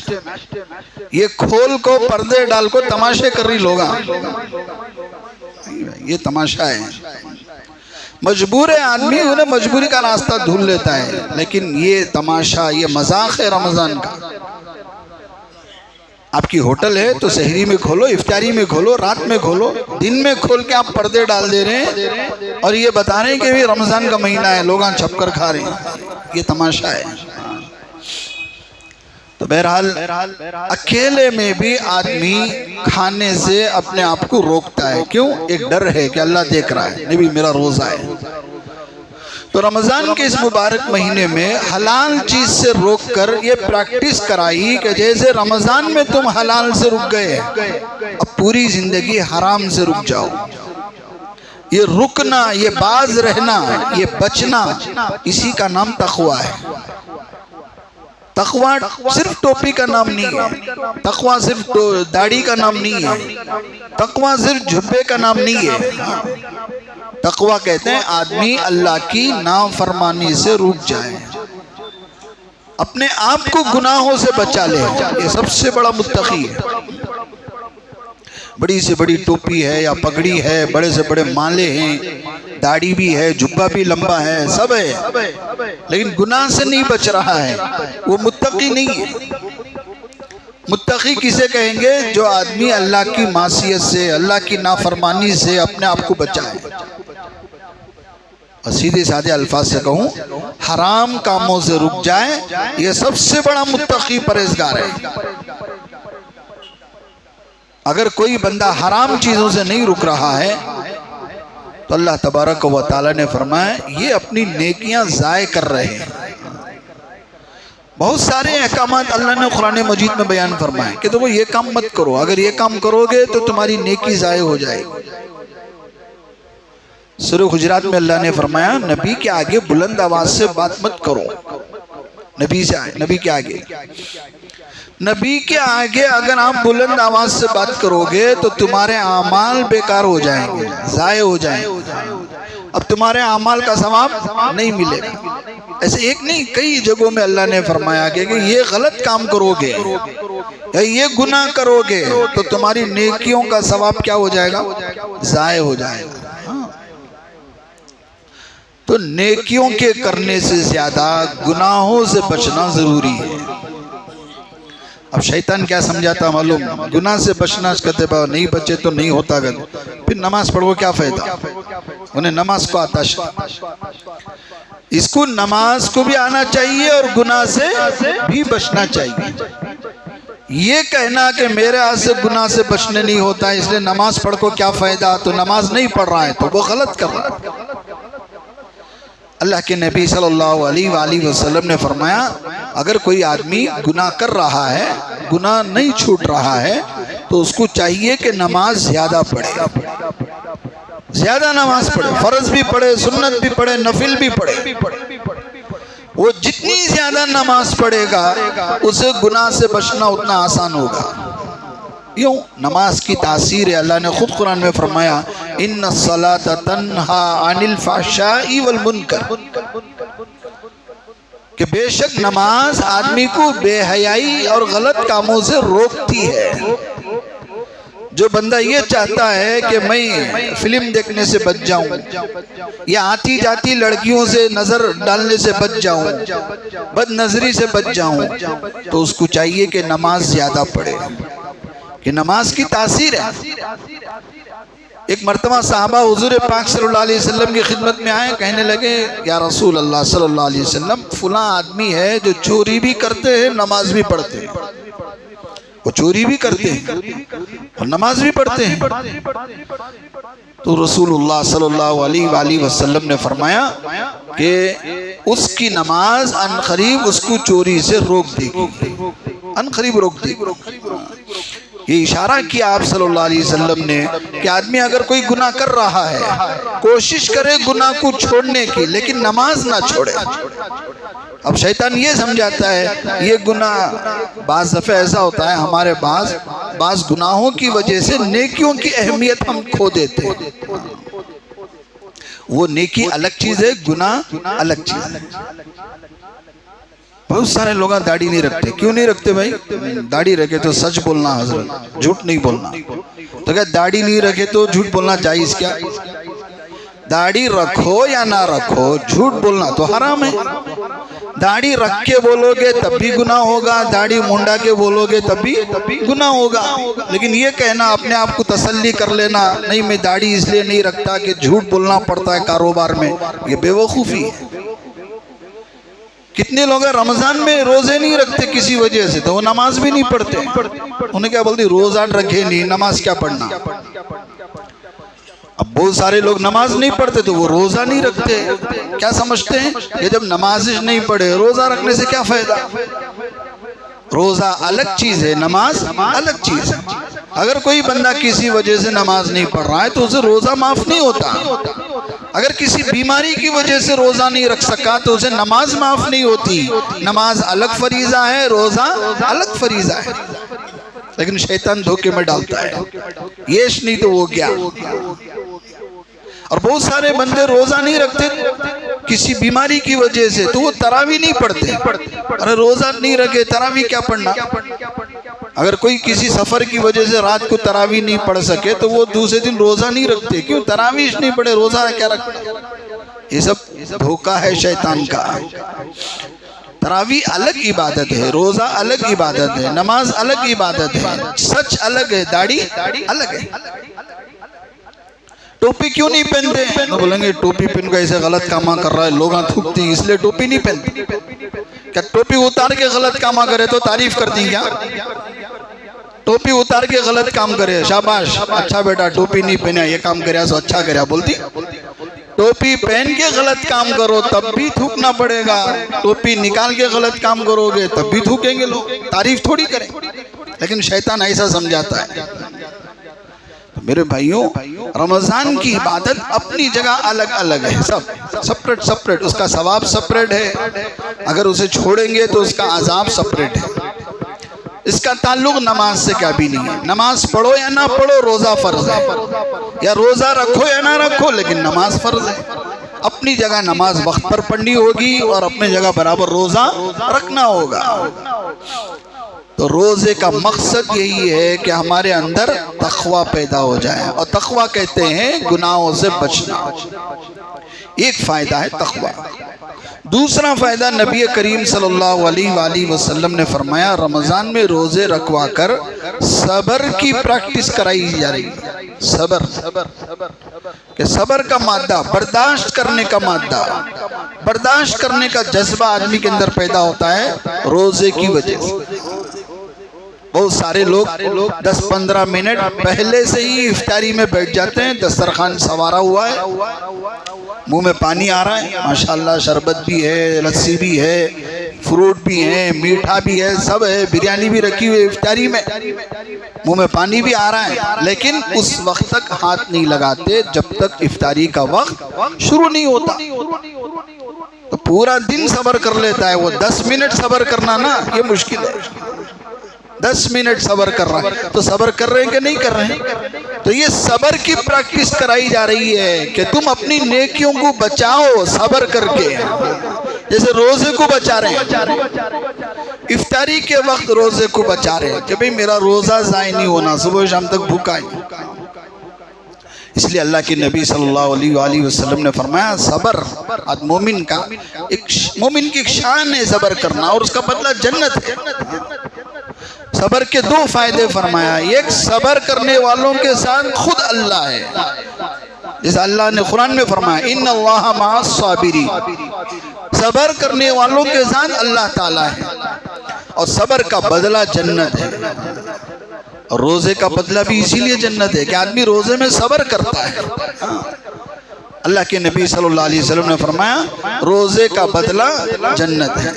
یہ کھول کو پردے ڈال کو تماشے کر رہی لوگاں، یہ تماشا ہے۔ مجبور ہے آدمی، انہیں مجبوری کا راستہ ڈھونڈ لیتا ہے، لیکن یہ تماشا، یہ مذاق ہے رمضان کا۔ آپ کی ہوٹل ہے تو سحری میں کھولو، افطاری میں کھولو، رات میں کھولو، دن میں کھول کے آپ پردے ڈال دے رہے ہیں اور یہ بتا رہے ہیں کہ رمضان کا مہینہ ہے، لوگاں چھپ کر کھا رہے ہیں، یہ تماشا ہے۔ تو بہرحال اکیلے میں بھی آدمی کھانے سے اپنے آپ کو روکتا ہے، کیوں؟ ایک ڈر ہے کہ اللہ دیکھ رہا ہے، نبی میرا روزہ ہے۔ تو رمضان کے اس مبارک مہینے میں حلال چیز سے روک کر یہ پریکٹس کرائی کہ جیسے رمضان میں تم حلال سے رک گئے، اب پوری زندگی حرام سے رک جاؤ۔ یہ رکنا، یہ باز رہنا، یہ بچنا، اسی کا نام تقویٰ ہے۔ تقویٰ صرف ٹوپی کا نام نہیں ہے، تقویٰ صرف داڑھی کا نام نہیں ہے، تقویٰ صرف جھبے کا نام نہیں ہے۔ تقویٰ کہتے ہیں آدمی اللہ کی نافرمانی سے رک جائے، اپنے آپ کو گناہوں سے بچا لے، یہ سب سے بڑا متقی ہے۔ بڑی سے بڑی ٹوپی ہے یا پگڑی ہے، بڑے سے بڑے مالے ہیں، داڑھی بھی ہے، جھبا بھی لمبا ہے، سب ہے، لیکن گناہ سے نہیں بچ رہا ہے، وہ متقی نہیں ہے۔ متقی کسے کہیں گے؟ جو آدمی اللہ کی معصیت سے، اللہ کی نافرمانی سے اپنے آپ کو بچائے۔ اور سیدھے سادھے الفاظ سے کہوں، حرام کاموں سے رک جائے، یہ سب سے بڑا متقی پرہیزگار ہے۔ اگر کوئی بندہ حرام چیزوں سے نہیں رک رہا ہے تو اللہ تبارک و تعالی نے فرمایا یہ اپنی نیکیاں ضائع کر رہے ہیں۔ بہت سارے احکامات اللہ نے قرآن مجید میں بیان فرمائے کہ تم یہ کام مت کرو، اگر یہ کام کرو گے تو تمہاری نیکی ضائع ہو جائے گی۔ سورہ حجرات میں اللہ نے فرمایا نبی کے آگے بلند آواز سے بات مت کرو، نبی کے آگے اگر آپ بلند آواز سے بات کرو گے تو تمہارے اعمال بیکار ہو جائیں گے، ضائع ہو جائیں گے، اب تمہارے اعمال کا ثواب نہیں ملے گا۔ ایسے ایک نہیں، کئی جگہوں میں اللہ نے فرمایا کہ یہ غلط کام کرو گے یا یہ گناہ کرو گے تو تمہاری نیکیوں کا ثواب کیا ہو جائے گا؟ ضائع ہو جائے گا۔ تو نیکیوں کے کرنے سے زیادہ گناہوں سے بچنا ضروری ہے۔ اب شیطان کیا سمجھاتا معلوم؟ گناہ سے بچنا کہتے با نہیں بچے تو نہیں ہوتا گا، پھر نماز پڑھو کیا فائدہ؟ انہیں نماز کو آتا اس کو نماز کو بھی آنا چاہیے اور گناہ سے بھی بچنا چاہیے۔ یہ کہنا کہ میرے ہاتھ سے گناہ سے بچنے نہیں ہوتا اس لیے نماز پڑھ کو کیا فائدہ، تو نماز نہیں پڑھ رہا ہے تو وہ غلط کر رہا ہے۔ اللہ کے نبی صلی اللہ علیہ وآلہ وسلم نے فرمایا اگر کوئی آدمی گناہ کر رہا ہے، گناہ نہیں چھوٹ رہا ہے، تو اس کو چاہیے کہ نماز زیادہ پڑھے، زیادہ نماز پڑھے، فرض بھی پڑھے، سنت بھی پڑھے، نفل بھی پڑھے۔ وہ جتنی زیادہ نماز پڑھے گا اسے گناہ سے بچنا اتنا آسان ہوگا۔ یوں نماز کی تاثیر ہے، اللہ نے خود قرآن میں فرمایا ان الصلاۃ تنہا عن الفحشاء والمنکر، کہ بے شک نماز آدمی کو بے حیائی اور غلط کاموں سے روکتی ہے۔ جو بندہ یہ چاہتا ہے کہ میں فلم دیکھنے سے بچ جاؤں یا آتی جاتی لڑکیوں سے نظر ڈالنے سے بچ جاؤں، بد نظری سے بچ جاؤں، تو اس کو چاہیے کہ نماز زیادہ پڑھے، کہ نماز کی تاثیر ہے۔ ایک مرتبہ صحابہ حضور پاک صلی اللہ علیہ وسلم کی خدمت میں آئے، کہنے لگے یا رسول اللہ صلی اللہ علیہ وسلم فلاں آدمی ہے جو چوری بھی کرتے ہیں نماز بھی پڑھتے ہیں، وہ چوری بھی کرتے ہیں اور نماز بھی پڑھتے ہیں۔ تو رسول اللہ صلی اللہ علیہ وآلہ وسلم نے فرمایا کہ اس کی نماز ان قریب اس کو چوری سے روک دے گی، ان قریب روک دے گی۔ یہ اشارہ کیا آپ صلی اللہ علیہ وسلم نے کہ آدمی اگر کوئی گناہ کر رہا ہے کوشش کرے گناہ کو چھوڑنے کی، لیکن نماز نہ چھوڑے۔ اب شیطان یہ سمجھاتا ہے یہ گناہ، بعض دفعہ ایسا ہوتا ہے ہمارے بعض گناہوں کی وجہ سے نیکیوں کی اہمیت ہم کھو دیتے ہیں۔ وہ نیکی الگ چیز ہے، گناہ الگ چیز ہے۔ بہت سارے لوگ داڑھی نہیں رکھتے، کیوں نہیں رکھتے بھائی؟ داڑھی رکھے تو سچ بولنا حضرت، جھوٹ نہیں بولنا۔ تو کیا داڑھی نہیں رکھے تو جھوٹ بولنا جائز کیا؟ داڑھی رکھو یا نہ رکھو، جھوٹ بولنا تو حرام ہے۔ داڑھی رکھ کے بولو گے تب بھی گناہ ہوگا، داڑھی مونڈا کے بولو گے تب بھی گناہ ہوگا۔ لیکن یہ کہنا، اپنے آپ کو تسلی کر لینا، نہیں میں داڑھی اس لیے نہیں رکھتا کہ جھوٹ بولنا پڑتا ہے کاروبار میں، یہ بے وقوفی ہے۔ کتنے لوگ رمضان میں روزے نہیں رکھتے کسی وجہ سے، تو وہ نماز بھی نہیں پڑھتے۔ انہیں کیا بولتے؟ روزہ رکھے نہیں، نماز کیا پڑھنا۔ اب بہت سارے لوگ نماز نہیں پڑھتے تو وہ روزہ نہیں رکھتے، کیا سمجھتے ہیں کہ جب نماز نہیں پڑھے روزہ رکھنے سے کیا فائدہ؟ روزہ الگ چیز ہے، نماز الگ چیز ہے۔ اگر کوئی بندہ کسی وجہ سے نماز نہیں پڑھ رہا ہے تو اسے روزہ معاف نہیں ہوتا۔ اگر کسی بیماری کی وجہ سے روزہ نہیں رکھ سکا تو اسے نماز معاف نہیں ہوتی۔ نماز الگ فریضہ ہے، روزہ الگ فریضہ ہے۔ لیکن شیطان دھوکے میں ڈالتا ہے، یہ نہیں تو وہ کیا۔ اور بہت سارے بندے روزہ نہیں رکھتے کسی بیماری کی وجہ سے تو وہ تراویح نہیں پڑھتے۔ ارے روزہ نہیں رکھے تراویح کیا پڑھنا؟ اگر کوئی کسی سفر کی وجہ سے رات کو تراویح نہیں پڑھ سکے تو وہ دوسرے دن روزہ نہیں رکھتے، کیوں؟ تراویح نہیں پڑھے، روزہ کیا رکھنا؟ یہ سب دھوکہ ہے شیطان کا۔ تراویح الگ عبادت ہے، روزہ الگ عبادت ہے، نماز الگ عبادت ہے، سچ الگ ہے، داڑھی الگ ہے۔ ٹوپی کیوں نہیں پہنتے؟ تو بولیں گے ٹوپی پہن کے ایسے غلط کامہ کر رہا ہے، لوگاں تھوکتی ہیں اس لیے ٹوپی نہیں پہنتے۔ کیا ٹوپی اتار کے غلط کامہ کرے تو تعریف کرتی ہیں کیا؟ ٹوپی اتار کے غلط کام کرے، شاباش اچھا بیٹا ٹوپی نہیں پہنا، یہ کام کریا سو اچھا کریا بولتی؟ ٹوپی پہن کے غلط کام کرو تب بھی تھوکنا پڑے گا، ٹوپی نکال کے غلط کام کرو گے تب بھی تھوکیں گے لوگ، تعریف تھوڑی کریں۔ لیکن شیطان ایسا سمجھاتا ہے۔ میرے بھائیوں، رمضان کی عبادت اپنی جگہ الگ الگ ہے، سب سپریٹ سپریٹ، اس کا ثواب سپریٹ ہے، اگر اسے چھوڑیں گے تو اس کا عذاب سپریٹ ہے۔ اس کا تعلق نماز سے کیا بھی نہیں ہے۔ نماز پڑھو یا نہ پڑھو، روزہ فرض ہے، یا روزہ رکھو یا نہ رکھو، لیکن نماز فرض ہے۔ اپنی جگہ نماز وقت پر پڑھنی ہوگی اور اپنی جگہ برابر روزہ رکھنا ہوگا۔ تو روزے کا مقصد یہی ہے کہ ہمارے اندر تقوی پیدا ہو جائے، اور تقوی کہتے ہیں گناہوں سے بچنا۔ ایک فائدہ ہے تقوی۔ دوسرا فائدہ نبی کریم صلی اللہ علیہ وآلہ وسلم نے فرمایا، رمضان میں روزے رکھوا کر صبر کی پریکٹس کرائی جا رہی ہے۔ صبر کہ صبر کا مادہ، برداشت کرنے کا مادہ، برداشت کرنے کا جذبہ آدمی کے اندر پیدا ہوتا ہے روزے کی وجہ سے۔ بہت سارے لوگ 10-15 منٹ پہلے سے ہی افطاری میں بیٹھ جاتے ہیں، دسترخوان سوارا ہوا ہے، منہ میں پانی آ رہا ہے، ماشاءاللہ شربت بھی ہے، لسی بھی ہے، فروٹ بھی ہے، میٹھا بھی ہے، سب ہے، بریانی بھی رکھی ہوئی ہے افطاری میں، منہ میں پانی بھی آ رہا ہے، لیکن اس وقت تک ہاتھ نہیں لگاتے جب تک افطاری کا وقت شروع نہیں ہوتا۔ تو پورا دن صبر کر لیتا ہے وہ، 10 منٹ صبر کرنا نا یہ مشکل ہے۔ 10 منٹ صبر کر رہا ہے تو صبر کر رہے ہیں کہ نہیں کر رہے ہیں؟ تو یہ صبر کی پریکٹس کرائی جا رہی ہے کہ تم اپنی نیکیوں کو بچاؤ صبر کر کے، جیسے روزے کو بچا رہے ہیں، افطاری کے وقت روزے کو بچا رہے ہیں کہ بھئی میرا روزہ ضائع نہیں ہونا، صبح شام تک بھوکا ہے۔ اس لیے اللہ کے نبی صلی اللہ علیہ وآلہ وسلم نے فرمایا صبر مومن کی ایک شان ہے صبر کرنا، اور اس کا بدلہ جنت ہے۔ صبر کے 2 فائدے فرمایا، ایک صبر کرنے والوں کے ساتھ خود اللہ ہے، جیسے اللہ نے قرآن میں فرمایا ان اللہ مع الصابرین، صبر کرنے والوں کے ساتھ اللہ تعالیٰ ہے، اور صبر کا بدلہ جنت ہے۔ اور روزے کا بدلہ بھی اسی لیے جنت ہے کہ آدمی روزے میں صبر کرتا ہے۔ اللہ کے نبی صلی اللہ علیہ وسلم نے فرمایا روزے کا بدلہ جنت ہے،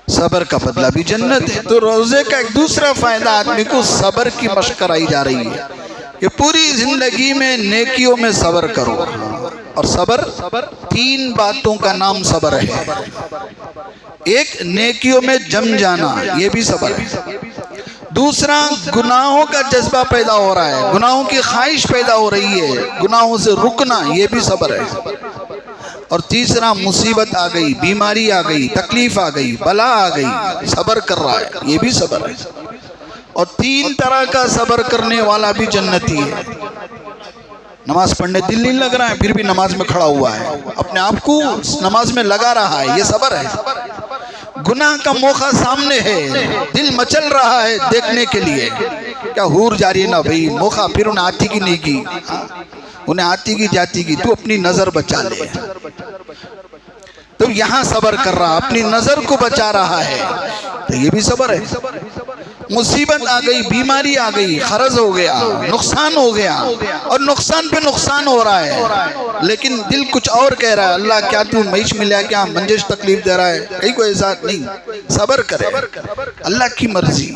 صبر کا بدلہ بھی جنت ہے۔ تو روزے کا ایک دوسرا فائدہ آدمی کو صبر کی مشق کرائی جا رہی ہے کہ پوری زندگی میں نیکیوں میں صبر کرو، اور صبر 3 باتوں کا نام صبر ہے۔ ایک نیکیوں میں جم جانا، یہ بھی صبر ہے۔ دوسرا گناہوں کا جذبہ پیدا ہو رہا ہے، گناہوں کی خواہش پیدا ہو رہی ہے، گناہوں سے رکنا، یہ بھی صبر ہے۔ اور تیسرا مصیبت آ گئی، بیماری آ گئی، تکلیف آ گئی، بلا آ گئی، صبر کر رہا ہے، یہ بھی صبر ہے۔ اور تین طرح کا صبر کرنے والا بھی جنتی ہے۔ نماز پڑھنے دل نہیں لگ رہا ہے پھر بھی نماز میں کھڑا ہوا ہے، اپنے آپ کو نماز میں لگا رہا ہے، یہ صبر ہے۔ گناہ کا موقع سامنے ہے، دل مچل رہا ہے دیکھنے کے لیے، کیا حور جاری ہے نا بھئی، موقع پھر انہیں آتی کی نہیں کی، انہیں آتی کی جاتی کی، تو اپنی نظر بچا لے۔ تو یہاں صبر کر رہا، اپنی نظر کو بچا رہا ہے، تو یہ بھی صبر ہے۔ مصیبت آ گئی، بیماری آ گئی، خرض ہو گیا، نقصان ہو گیا، اور نقصان پہ نقصان ہو رہا ہے، لیکن دل کچھ اور کہہ رہا ہے، اللہ کیا تو معیش ملیا، کیا منجش تکلیف دے رہا ہے، کہیں کوئی ایسا نہیں، صبر کرے، اللہ کی مرضی،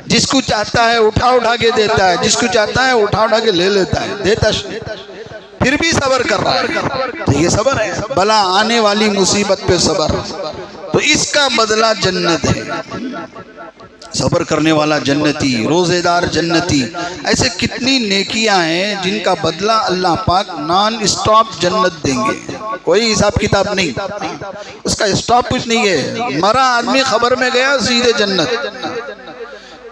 جس کو چاہتا ہے اٹھا اٹھا کے دیتا ہے، جس کو چاہتا ہے اٹھا اٹھا کے لے لیتا ہے، دیتا پھر بھی صبر کر رہا ہے، تو یہ صبر ہے۔ بلا آنے والی مصیبت پہ صبر، تو اس کا بدلہ جنت ہے۔ صبر کرنے والا جنتی، روزے دار جنتی، ایسے کتنی نیکیاں ہیں جن کا بدلہ اللہ پاک نان اسٹاپ جنت دیں گے، کوئی حساب کتاب نہیں، اس کا اسٹاپ کچھ نہیں ہے۔ مرا آدمی خبر میں گیا سیدھے جنت،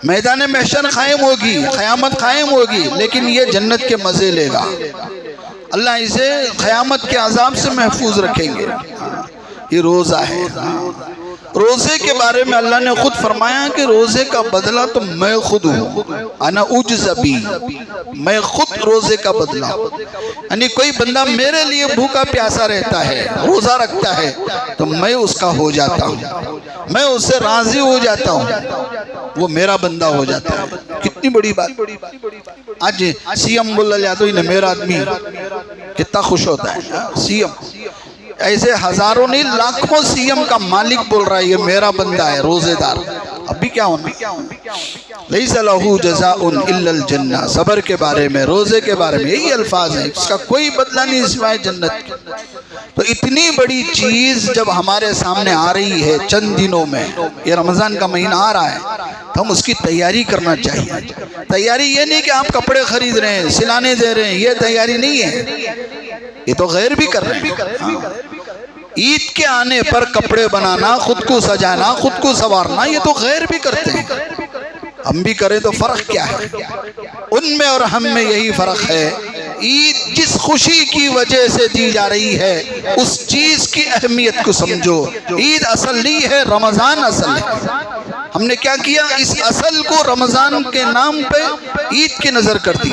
میدان محشر قائم ہوگی، قیامت قائم ہوگی، لیکن یہ جنت کے مزے لے گا، اللہ اسے قیامت کے عذاب سے محفوظ رکھیں گے۔ یہ روزہ ہے۔ روزے کے بارے میں اللہ نے خود فرمایا کہ روزے کا بدلہ تو میں خود ہوں، انا اجزبی، میں خود روزے کا بدلہ ہوں۔ یعنی کوئی بندہ میرے لیے بھوکا پیاسا رہتا ہے، روزہ رکھتا ہے، تو میں اس کا ہو جاتا ہوں، میں اس سے راضی ہو جاتا ہوں، وہ میرا بندہ ہو جاتا ہے۔ کتنی بڑی بات! آج سی ایم بول رہا تو انہیں میرا آدمی کتنا خوش ہوتا ہے، سی ایم، ایسے ہزاروں نہیں لاکھوں سی ایم کا مالک بول رہا ہے یہ میرا بندہ ہے، روزے دار۔ اب بھی کیا ہونا؟ لیس لہ جزاء الا الجنہ، صبر کے بارے میں، روزے کے بارے میں یہی الفاظ ہیں، اس کا کوئی بدلہ نہیں سوائے جنت۔ تو اتنی بڑی چیز جب ہمارے سامنے آ رہی ہے چند دنوں میں، یہ رمضان کا مہینہ آ رہا ہے، تو ہم اس کی تیاری کرنا چاہیے۔ تیاری یہ نہیں کہ آپ کپڑے خرید رہے ہیں، سلانے دے رہے ہیں، یہ تیاری نہیں ہے، یہ تو غیر بھی کر رہے ہیں۔ عید کے آنے پر کپڑے بنانا، خود کو سجانا، خود کو سنوارنا، یہ تو غیر بھی کرتے ہیں، ہم بھی کریں تو فرق کیا ہے؟ ان میں اور ہم میں یہی فرق ہے، عید جس خوشی کی وجہ سے دی جا رہی ہے اس چیز کی اہمیت کو سمجھو۔ عید اصل نہیں ہے، رمضان اصل ہے۔ ہم نے کیا کیا؟ اس اصل کو رمضان کے نام پہ عید کی نظر کر دی،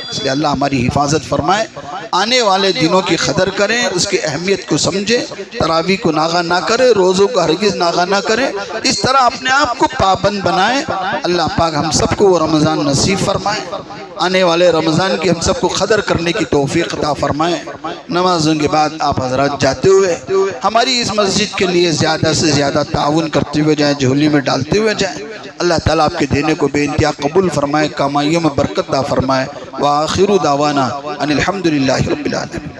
اس لیے اللہ ہماری حفاظت فرمائے۔ آنے والے دنوں کی قدر کریں، اس کی اہمیت کو سمجھیں، تراویح کو ناغہ نہ کریں، روزوں کو ہرگز ناغہ نہ کریں، اس طرح اپنے آپ کو پابند بنائیں۔ اللہ پاک ہم سب کو وہ رمضان نصیب فرمائے، آنے والے رمضان کی ہم سب کو قدر کرنے کی توفیق عطا فرمائے۔ نمازوں کے بعد آپ حضرات جاتے ہوئے ہماری اس مسجد کے لیے زیادہ سے زیادہ تعاون کرتے ہوئے جائیں، جھولی میں ڈالتے ہوئے جائیں۔ اللہ تعالیٰ آپ کے دینے کو بے انتہا قبول فرمائے، کمائیوں میں برکت عطا فرمائے۔ وآخر دعوانا ان الحمدللہ رب العالمین۔